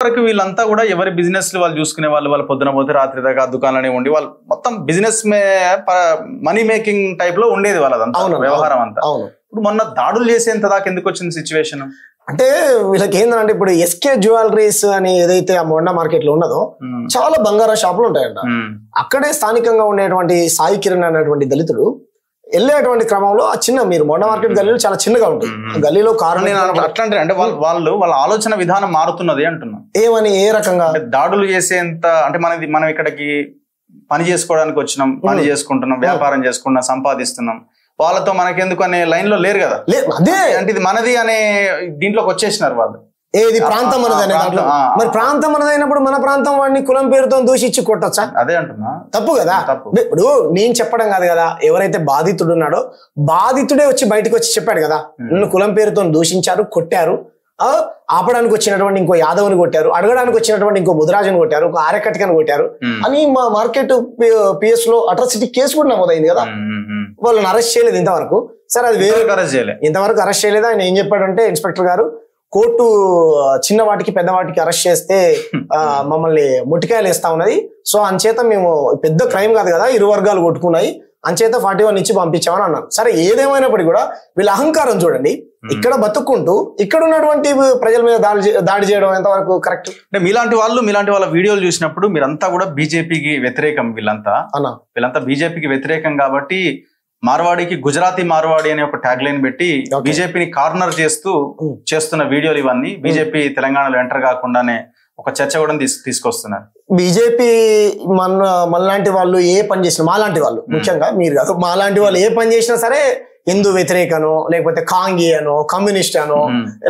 వరకు వీళ్ళంతా కూడా ఎవరి బిజినెస్ వాళ్ళు చూసుకునే వాళ్ళు పొద్దున పోతే రాత్రి దాకా దుకాణాలనే ఉండి వాళ్ళు మొత్తం బిజినెస్ మనీ మేకింగ్ టైప్ లో ఉండేది వాళ్ళదంతా వ్యవహారం అంతా. ఇప్పుడు మొన్న దాడులు చేసేంత దాకా ఎందుకు వచ్చింది సిచ్యువేషన్ అంటే వీళ్ళకి ఏంటంటే ఇప్పుడు ఎస్కే జ్యువెలరీస్ అని ఏదైతే ఆ మొండా మార్కెట్ లో ఉన్నదో చాలా బంగారం షాపులు ఉంటాయంట. అక్కడే స్థానికంగా ఉండేటువంటి సాయి కిరణ్ అనేటువంటి దళితుడు వెళ్ళేటువంటి క్రమంలో ఆ చిన్న మీరు మొండా మార్కెట్ గల్లీలో చాలా చిన్నగా ఉంటుంది. గల్లీలో కారణం అట్లాంటి అంటే వాళ్ళ ఆలోచన విధానం మారుతున్నది అంటున్నా. ఏమని ఏ రకంగా దాడులు చేసేంత అంటే మనం ఇక్కడికి పని చేసుకోవడానికి వచ్చినాం, పని చేసుకుంటున్నాం, వ్యాపారం చేసుకుంటున్నాం, సంపాదిస్తున్నాం, వాళ్ళతో మనకెందుకు అనే లైన్ లో లేరు కదా. అదే అంటే ఇది మనది అనే దీంట్లోకి వచ్చేసినారు వాళ్ళు. ఏది ప్రాంతం మనది అనే దాంట్లో. మరి ప్రాంతం మనదైనప్పుడు మన ప్రాంతం వాడిని కులం పేరుతో దూషించి కొట్టొచ్చా? అదే అంటున్నా, తప్పు కదా. ఇప్పుడు నేను చెప్పడం కాదు కదా, ఎవరైతే బాధితుడు ఉన్నాడో బాధితుడే వచ్చి బయటకు వచ్చి చెప్పాడు కదా, నన్ను కులం పేరుతో దూషించారు, కొట్టారు, ఆపడానికి వచ్చినటువంటి ఇంకో యాదవ్ని కొట్టారు, అడగడానికి వచ్చినటువంటి ఇంకో ముదిరాజుని కొట్టారు, ఒక ఆర్యకటికని కొట్టారు అని మా మార్కెట్ పిఎస్ లో అట్రాసిటీ కేసు కూడా నమోదైంది కదా. వాళ్ళని అరెస్ట్ చేయలేదు ఇంతవరకు. సరే అది వేరే ఇంతవరకు అరెస్ట్ చేయలేదు. ఆయన ఏం చెప్పాడంటే ఇన్స్పెక్టర్ గారు, కోర్టు చిన్న వాటికి పెద్ద వాటికి అరెస్ట్ చేస్తే మమ్మల్ని ముట్టికాయలు వేస్తా ఉన్నది, సో అంచేత మేము పెద్ద క్రైమ్ కాదు కదా, ఇరు వర్గాలు కొట్టుకున్నాయి, అంచేత 41 ఇచ్చి పంపించామని అన్నారు. సరే ఏదేమైనప్పటికీ కూడా వీళ్ళ అహంకారం చూడండి, ఇక్కడ బతుక్కుంటూ ఇక్కడ ఉన్నటువంటి ప్రజల మీద దాడి చేయడం ఎంతవరకు కరెక్ట్? అంటే మీలాంటి వాళ్ళ వీడియోలు చూసినప్పుడు మీరంతా కూడా బీజేపీకి వ్యతిరేకం, వీళ్ళంతా బీజేపీకి వ్యతిరేకం కాబట్టి మార్వాడికి గుజరాతీ మార్వాడి అనే ఒక ట్యాగ్ లైన్ పెట్టి బీజేపీని కార్నర్ చేస్తున్న వీడియోలు ఇవన్నీ బీజేపీ తెలంగాణలో ఎంటర్ కాకుండానే ఒక చర్చ కూడా తీసుకొస్తున్నారు. బీజేపీ మనలాంటి వాళ్ళు ఏ పని చేసినా, మాలాంటి వాళ్ళు ముఖ్యంగా మీరు కాదు, మాలాంటి వాళ్ళు ఏ పని చేసినా సరే హిందూ వ్యతిరేకనో, లేకపోతే కాంగి అనో, కమ్యూనిస్ట్ అనో,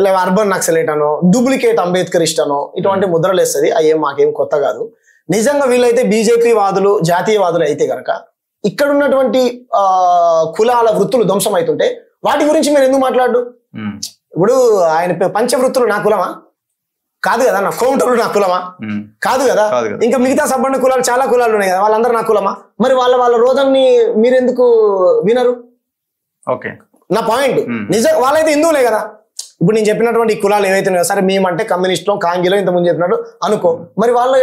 లేదా అర్బన్ నక్సలైట్ అనో, డూప్లికేట్ అంబేద్కరిస్ట్ అనో ఇటువంటి ముద్రలు వేస్తుంది. అయ్యేం మాకేం కొత్త కాదు. నిజంగా వీళ్ళైతే బీజేపీ వాదులు, జాతీయవాదులు అయితే గనక ఇక్కడ ఉన్నటువంటి కులాల వృత్తులు ధ్వంసం అవుతుంటే వాటి గురించి మీరు ఎందుకు మాట్లాడు? ఇప్పుడు ఆయన పంచవృత్తులు నా కులమా? కాదు కదా. నా కౌంటర్లు నా కులమా? కాదు కదా. ఇంకా మిగతా సబ్బండ కులాలు చాలా కులాలు ఉన్నాయి కదా, వాళ్ళందరూ నా కులమా? మరి వాళ్ళ రోజుని మీరెందుకు వినరు? ఓకే, నా పాయింట్. నిజం వాళ్ళైతే హిందువులే కదా. ఇప్పుడు నేను చెప్పినటువంటి కులాలు ఏవైతే సరే మేమంటే కమ్యూనిస్టులో, కాంగిలో ఇంతకుముందు చెప్పినట్టు అనుకో, మరి వాళ్ళు